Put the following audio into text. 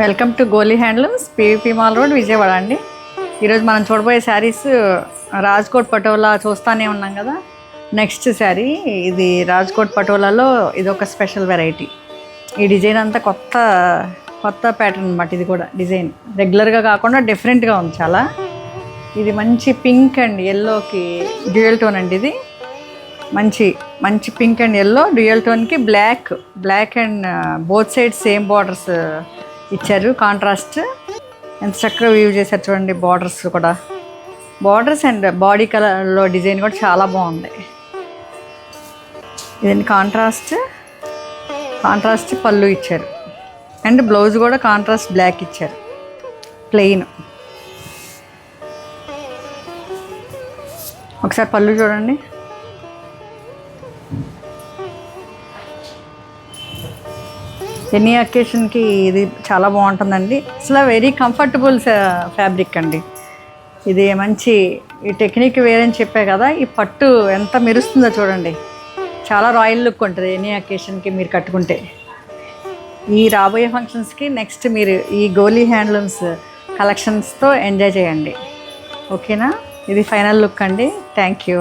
Welcome to Goli handlooms, PVP mall road, Vijayawada అండి. ఈరోజు మనం చూడబోయే శారీస్ రాజ్కోట్ పటోలా చూస్తూనే ఉన్నాం కదా. నెక్స్ట్ శారీ ఇది రాజ్కోట్ పటోలాలో ఇది ఒక స్పెషల్ వెరైటీ. ఈ డిజైన్ అంతా కొత్త ప్యాటర్న్ అన్నమాట. ఇది కూడా డిజైన్ రెగ్యులర్గా కాకుండా డిఫరెంట్గా ఉంది చాలా. ఇది మంచి పింక్ అండ్ ఎల్లోకి డ్యూయల్ టోన్ అండి. ఇది మంచి పింక్ అండ్ ఎల్లో డ్యూయల్ టోన్కి black and both side same borders ఇచ్చారు. కాంట్రాస్ట్ ఎంత చక్కగా వ్యూ చేశారు చూడండి. బార్డర్స్ అండ్ బాడీ కలర్లో డిజైన్ కూడా చాలా బాగుంది. ఇదండి కాంట్రాస్ట్ పళ్ళు ఇచ్చారు అండ్ బ్లౌజ్ కూడా కాంట్రాస్ట్ బ్లాక్ ఇచ్చారు. ప్లెయిన్. ఒకసారి పళ్ళు చూడండి. ఎనీ అకేషన్కి ఇది చాలా బాగుంటుందండి. అసలు వెరీ కంఫర్టబుల్ ఫ్యాబ్రిక్ అండి. ఇది మంచి ఈ టెక్నిక్ వేరని చెప్పే కదా. ఈ పట్టు ఎంత మెరుస్తుందో చూడండి. చాలా రాయల్ లుక్ ఉంటుంది ఎనీ అకేషన్కి మీరు కట్టుకుంటే. ఈ రాబోయే ఫంక్షన్స్కి నెక్స్ట్ మీరు ఈ గోలీ హ్యాండ్లూమ్స్ కలెక్షన్స్తో ఎంజాయ్ చేయండి. ఓకేనా? ఇది ఫైనల్ లుక్ అండి. Thank you.